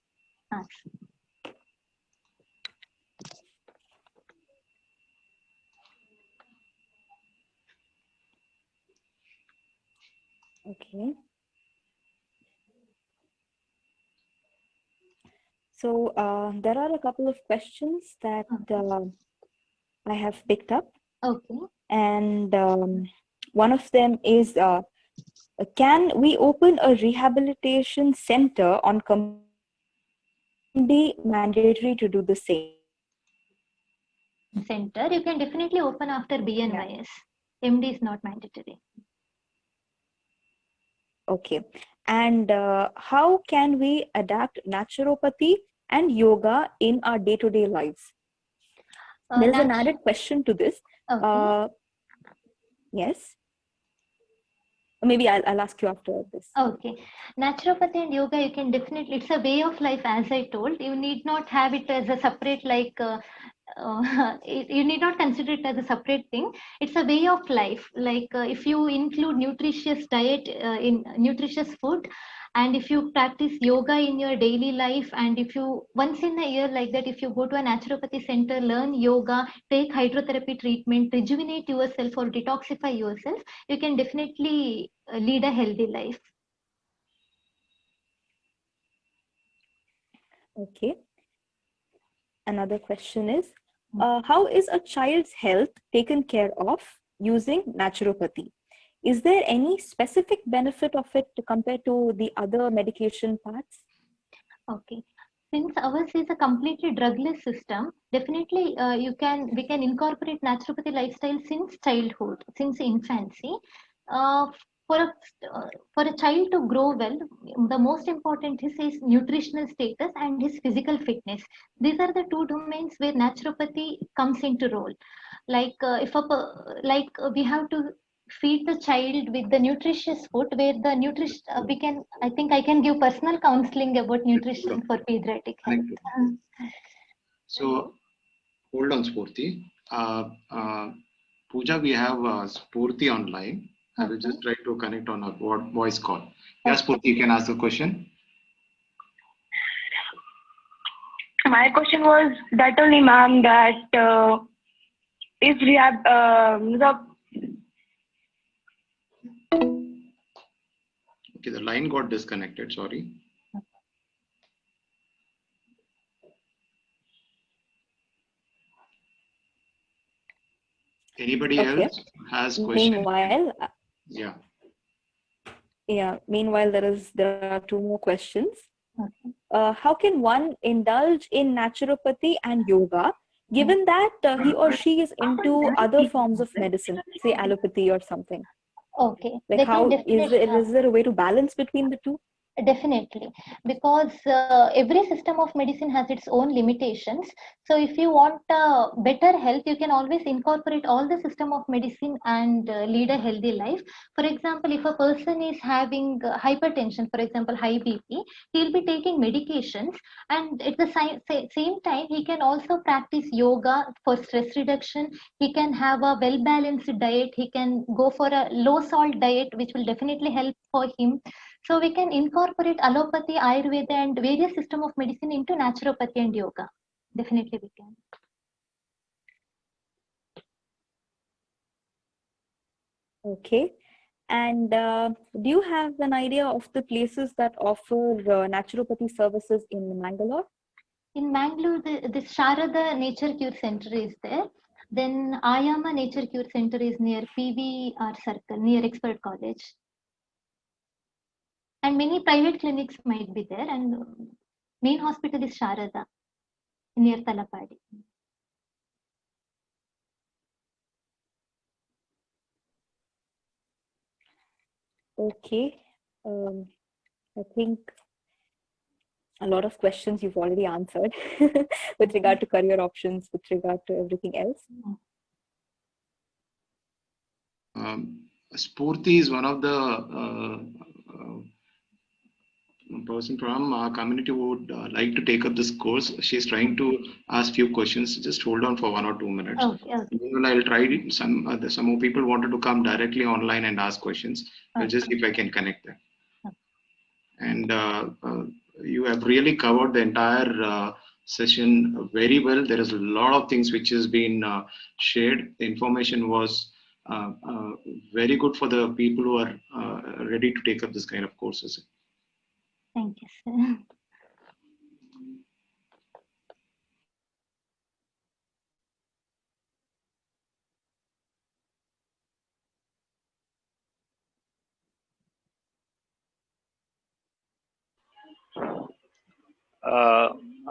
ask. Okay. So there are a couple of questions that I have picked up. Okay. And one of them is, can we open a rehabilitation center on be mandatory to do the same? Center, you can definitely open after BNYS. MD is not mandatory. Okay. And how can we adapt naturopathy and yoga in our day-to-day lives? There is an added question to this. Okay. Yes. Maybe I'll ask you after this. Okay. Naturopathy and yoga, you can definitely, it's a way of life, as I told. You need not have it as a separate, you need not consider it as a separate thing. It's a way of life. If you include nutritious diet in nutritious food, and if you practice yoga in your daily life, and if you once in a year like that, if you go to a naturopathy center, learn yoga, take hydrotherapy treatment, rejuvenate yourself or detoxify yourself, you can definitely lead a healthy life. Okay. Another question is, how is a child's health taken care of using naturopathy? Is there any specific benefit of it compared to the other medication parts? Okay. Since ours is a completely drugless system, definitely we can incorporate naturopathy lifestyle since childhood, since infancy. Uh, for a for a child to grow well, the most important is his nutritional status and his physical fitness. These are the two domains where naturopathy comes into role. We have to feed the child with the nutritious food, where the nutrition we can, I think I can give personal counseling about nutrition for pediatric health. So hold on, Spurti. Pooja, we have Spurti online. I will just try to connect on a voice call. Yes, Spurti, you can ask the question. My question was that only, ma'am, that if rehab, Okay, the line got disconnected, sorry. Anybody else has questions? Meanwhile, Meanwhile, there are two more questions. How can one indulge in naturopathy and yoga, given that he or she is into other forms of medicine, say allopathy or something? Okay. Like, how is there a way to balance between the two? Definitely, because every system of medicine has its own limitations. So if you want better health, you can always incorporate all the system of medicine and lead a healthy life. For example, if a person is having hypertension, for example, high BP, he'll be taking medications, and at the same time, he can also practice yoga for stress reduction. He can have a well-balanced diet. He can go for a low-salt diet, which will definitely help for him. So we can incorporate allopathy, Ayurveda, and various system of medicine into naturopathy and yoga. Definitely we can. Okay. And do you have an idea of the places that offer naturopathy services in Mangalore? In Mangalore, this Sharada Nature Cure Center is there. Then Ayama Nature Cure Center is near PVR Circle, near Expert College. And many private clinics might be there. And main hospital is Sharada, near Talapadi. Okay. I think a lot of questions you've already answered with regard to career options, with regard to everything else. Spurti is one of the person from our community who would like to take up this course. She's trying to ask few questions. Just hold on for 1 or 2 minutes. Okay. I'll try. Some more people wanted to come directly online and ask questions. I'll just see if I can connect them. And you have really covered the entire session very well. There is a lot of things which has been shared. The information was very good for the people who are ready to take up this kind of courses. Thank you, sir.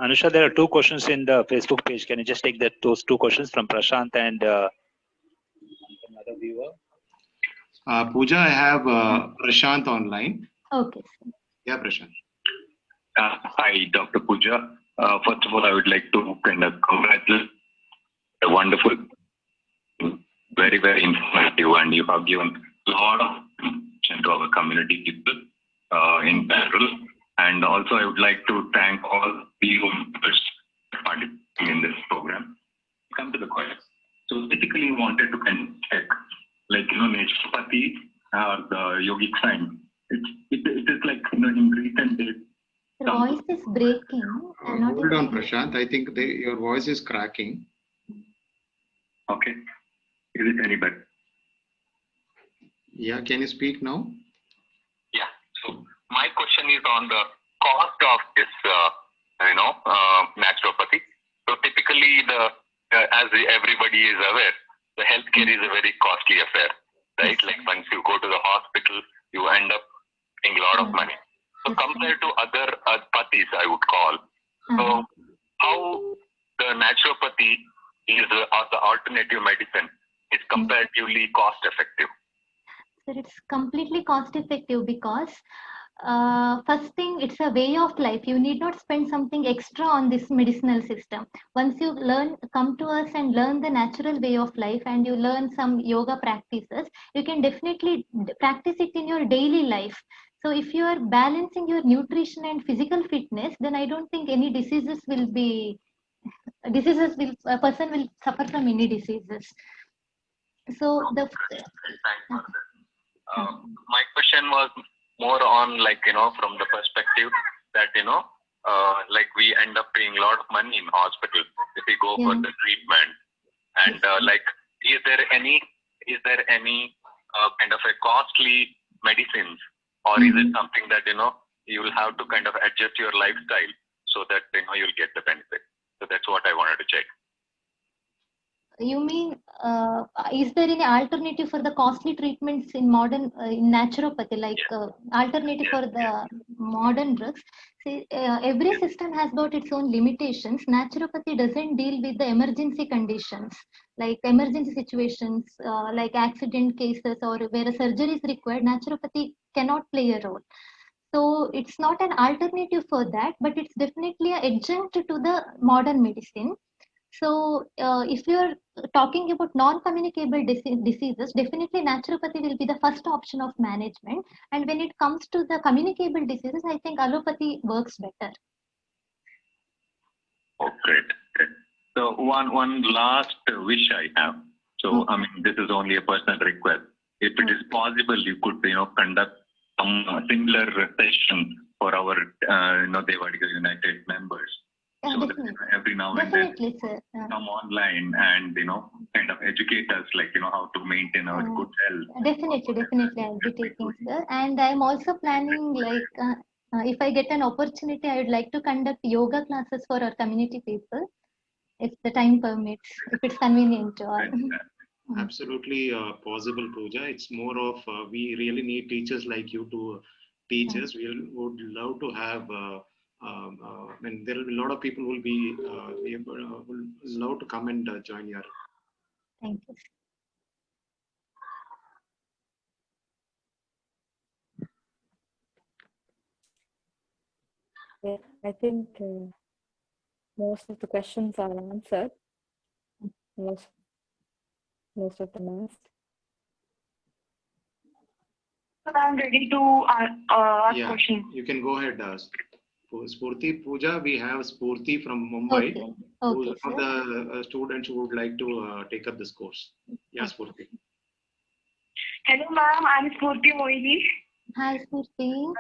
Anusha, there are two questions in the Facebook page. Can you just take those two questions from Prashant and another viewer? Pooja, I have Prashant online. Okay, sir. Yeah, Prashant. Hi, Dr. Pooja. First of all, I would like to kind of congratulate a wonderful, very, very informative, and you have given a lot of information to our community people in Bangalore. And also, I would like to thank all the members participating in this program. Come to the question. So, basically, wanted to kind of check, like, naturopathy or the yogic science. It is like, in recent days. Your voice is breaking. Hold on, Prashant. I think your voice is cracking. Okay. Is it any better? Yeah, can you speak now? Yeah. So my question is on the cost of this, naturopathy. So typically, as everybody is aware, the healthcare is a very costly affair, right? Like once you go to the hospital, you end up paying a lot of money. So compared to other pathis, I would call. So how the naturopathy is the alternative medicine is comparatively cost effective? So it's completely cost effective because first thing, it's a way of life. You need not spend something extra on this medicinal system. Once you come to us and learn the natural way of life, and you learn some yoga practices, you can definitely practice it in your daily life. So if you are balancing your nutrition and physical fitness, then I don't think any diseases will a person will suffer from any diseases. So Thanks for that. My question was more on from the perspective that like we end up paying a lot of money in hospital if we go for the treatment, and is there any kind of a costly medicines, or is it something that you will have to kind of adjust your lifestyle so that you'll get the benefit? So that's what I wanted to check. You mean, is there any alternative for the costly treatments in modern in naturopathy, like alternative for the modern drugs? See, every system has got its own limitations. Naturopathy doesn't deal with the emergency conditions, like emergency situations, like accident cases or where a surgery is required. Naturopathy cannot play a role. So it's not an alternative for that, but it's definitely an adjunct to the modern medicine. So if you're talking about non-communicable diseases, definitely naturopathy will be the first option of management. And when it comes to the communicable diseases, I think allopathy works better. Oh, great. So one last wish I have. So I mean, this is only a personal request. If it is possible, you could conduct some similar session for our Devadiga United members. So that every now and then sir. come online and kind of educate us, like how to maintain our good health. Definitely I'll be taking, sir. And I'm also planning, like if I get an opportunity, I would like to conduct yoga classes for our community people, if the time permits, if it's convenient to all. Absolutely possible, Pooja. It's more of we really need teachers like you to teach us. We would love to have. And there will be a lot of people will be will love to come and join your. Thank you. Yeah, I think most of the questions are answered. Most of them asked. So I'm ready to ask questions. You can go ahead. Spurti Pooja, we have Spurti from Mumbai, who's one of the students who would like to take up this course. Yeah, Spurti. Hello, ma'am. I'm Spurti Moili. Hi, Spurti.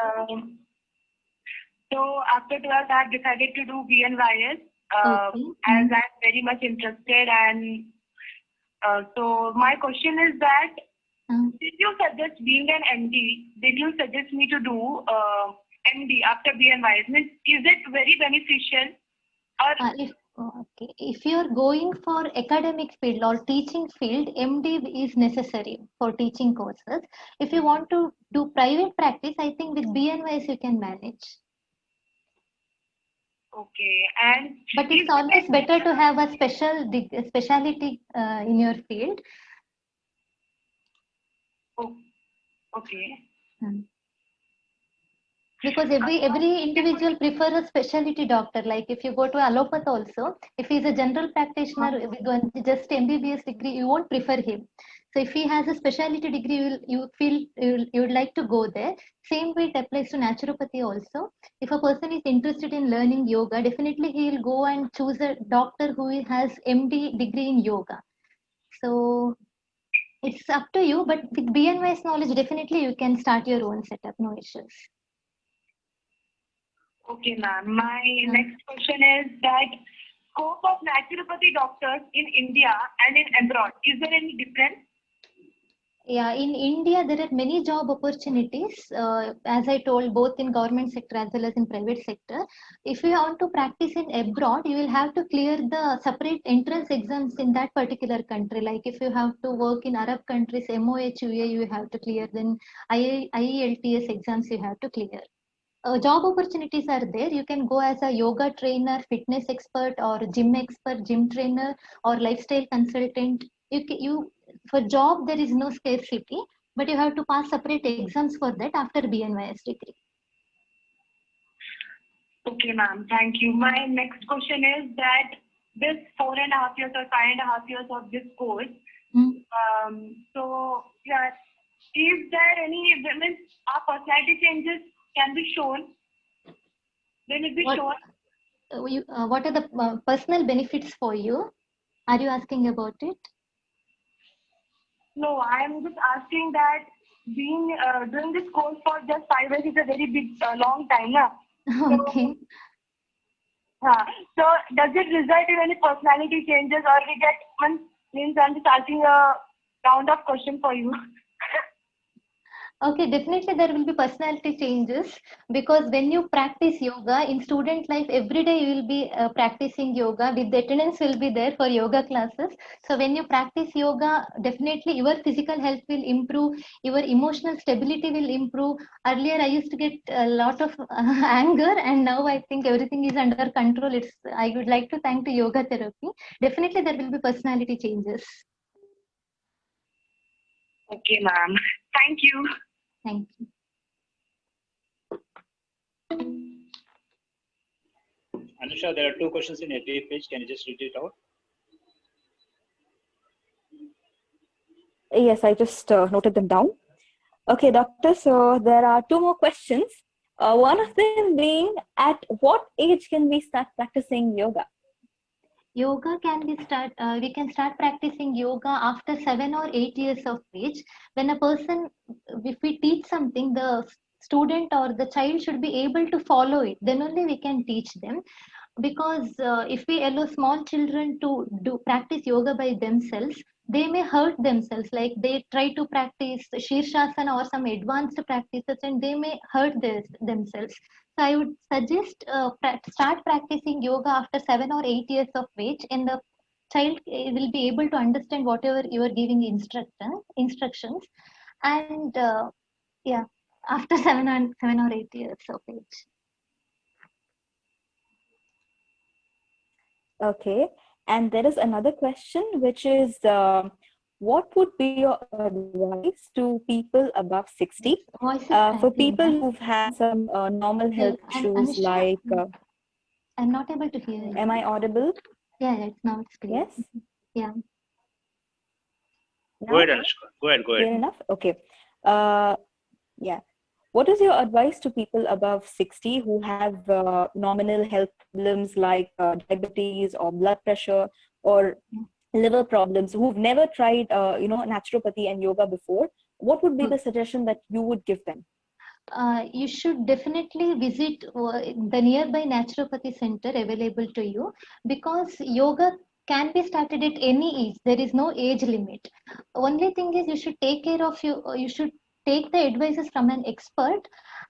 So after 12th, I've decided to do BNYS as I'm very much interested. And so my question is that, did you suggest being an MD? Did you suggest me to do MD after BNYS? Means, is it very beneficial? Or if you're going for academic field or teaching field, MD is necessary for teaching courses. If you want to do private practice, I think with BNYS you can manage. Okay, but it's always better to have a specialty in your field. Okay. Because every individual prefer a specialty doctor. Like if you go to allopath also, if he's a general practitioner with just MBBS degree, you won't prefer him. So if he has a specialty degree, you would like to go there. Same way it applies to naturopathy also. If a person is interested in learning yoga, definitely he will go and choose a doctor who has MD degree in yoga. So it's up to you, but with BNY's knowledge, definitely you can start your own setup, no issues. Okay, ma'am. My next question is that scope of naturopathy doctors in India and in abroad, is there any difference? Yeah, in India, there are many job opportunities, as I told, both in government sector as well as in private sector. If you want to practice in abroad, you will have to clear the separate entrance exams in that particular country. Like if you have to work in Arab countries, MOHUA, you have to clear, then IELTS exams you have to clear. Job opportunities are there. You can go as a yoga trainer, fitness expert, or gym expert, gym trainer, or lifestyle consultant. You for job there is no scarcity, but you have to pass separate exams for that after BNYS degree. Okay, ma'am. Thank you. My next question is that this 4.5 years or 5.5 years of this course. So yeah, is there any women's personality changes can be shown? Will it be shown? What are the personal benefits for you? Are you asking about it? No, I am just asking that being doing this course for just 5 years is a very big long time, na? Okay. So does it result in any personality changes, or we get means I'm just asking a round of question for you. Okay, definitely there will be personality changes, because when you practice yoga in student life, every day you will be practicing yoga. With the attendance will be there for yoga classes. So when you practice yoga, definitely your physical health will improve, your emotional stability will improve. Earlier I used to get a lot of anger, and now I think everything is under control. I would like to thank to yoga therapy. Definitely there will be personality changes. Okay, ma'am. Thank you. Thank you. Anusha, there are 2 questions in FAQ page. Can you just read it out? Yes, I just noted them down. Okay, doctor, so there are 2 more questions. One of them being, at what age can we start practicing yoga? Yoga we can start practicing yoga after 7 or 8 years of age. When a person, if we teach something, the student or the child should be able to follow it. Then only we can teach them. Because if we allow small children to practice yoga by themselves, they may hurt themselves. Like they try to practice Shirshasana or some advanced practices, and they may hurt themselves. So I would suggest start practicing yoga after 7 or 8 years of age, and the child will be able to understand whatever you are giving instructions. And yeah, after 7 or 8 years of age. Okay, and there is another question, which is, what would be your advice to people above 60? For people who've had some normal health issues like... I'm not able to hear you. Am I audible? Yeah, it's clear. Yes? Yeah. Go ahead, Anushka. Go ahead. Clear enough? Okay. Yeah. What is your advice to people above 60 who have nominal health problems like diabetes or blood pressure or liver problems, who've never tried, naturopathy and yoga before? What would be the suggestion that you would give them? You should definitely visit the nearby naturopathy center available to you, because yoga can be started at any age. There is no age limit. Only thing is you should take care of you should take the advices from an expert.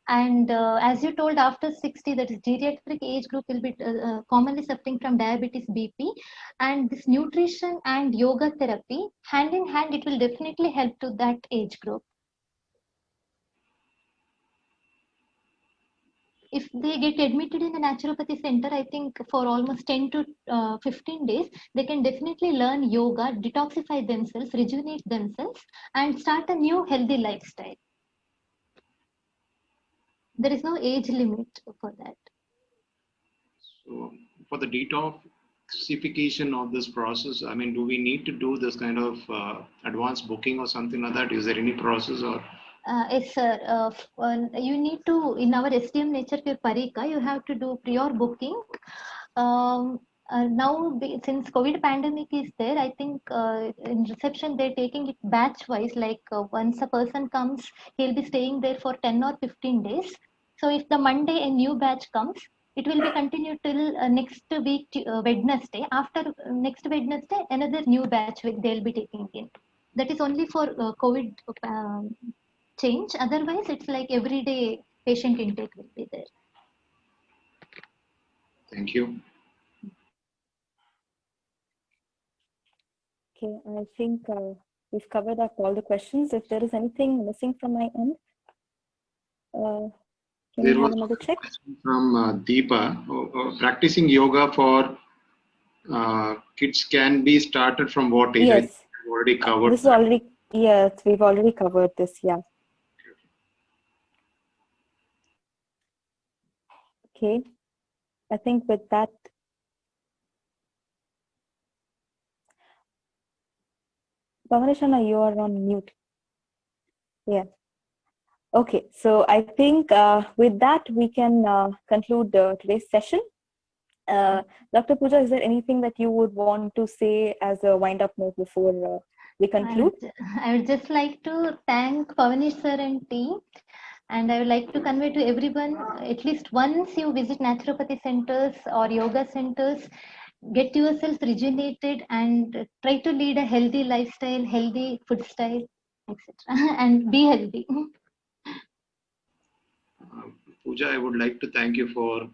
And as you told, after 60, that is geriatric age group, will be commonly suffering from diabetes, BP, and this nutrition and yoga therapy hand in hand, it will definitely help to that age group. If they get admitted in the naturopathy center, I think for almost 10 to 15 days, they can definitely learn yoga, detoxify themselves, rejuvenate themselves, and start a new healthy lifestyle. There is no age limit for that. So for the detoxification of this process, I mean, do we need to do this kind of advanced booking or something like that? Is there any process or? Yes, sir. You need to, in our STM Nature Care Parika, you have to do prior booking. Now, since COVID pandemic is there, I think in reception they're taking it batch wise. Like once a person comes, he'll be staying there for 10 or 15 days. So if the Monday a new batch comes, it will be continued till next week Wednesday. After next Wednesday, another new batch they'll be taking in. That is only for COVID change. Otherwise, it's like everyday patient intake will be there. Thank you. Okay, I think we've covered up all the questions. If there is anything missing from my end, can we have another check? From Deepa, practicing yoga for kids can be started from what age? Yes, already covered. This is already, yes, we've already covered this. Yeah. Okay, I think with that, Bhavaneshana, you are on mute. Yeah. Okay, so I think with that, we can conclude today's session. Dr. Pooja, is there anything that you would want to say as a wind-up note before we conclude? I would just like to thank Pavanesh sir and team. And I would like to convey to everyone, at least once you visit naturopathy centers or yoga centers, get yourself rejuvenated and try to lead a healthy lifestyle, healthy food style, etc. and be healthy. Pooja, I would like to thank you for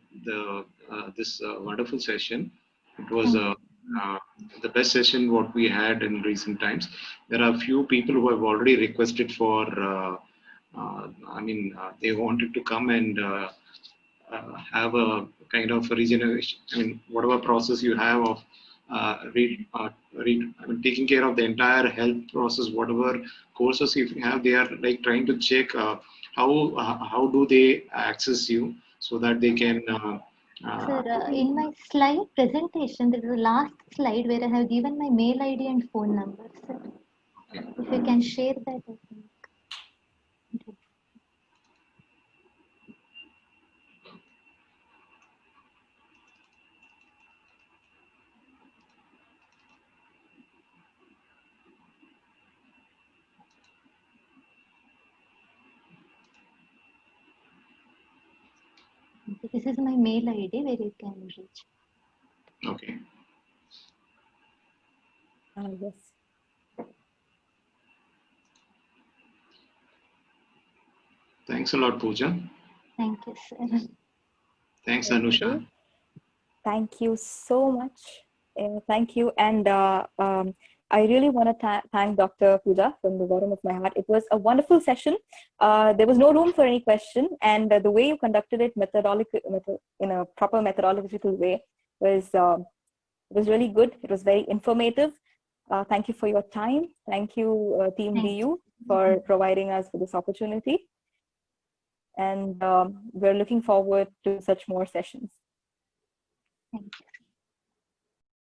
this wonderful session. It was the best session what we had in recent times. There are a few people who have already requested for, they wanted to come and have a kind of a regeneration. I mean, whatever process you have of taking care of the entire health process, whatever courses if you have, they are like trying to check how do they access you so that they can. Sir, in my slide presentation, there is a last slide where I have given my mail ID and phone number, sir. Okay. If you can share that, I think. This is my mail ID where you can reach. Okay. Yes. Thanks a lot, Pooja. Thank you, sir. Thanks, Anusha. Thank you so much. Thank you. And I really want to thank Dr. Pooja from the bottom of my heart. It was a wonderful session. There was no room for any question. And the way you conducted it in a proper methodological way was really good. It was very informative. Thank you for your time. Thank you, Team DU, for providing us with this opportunity. And we're looking forward to such more sessions. Thank you.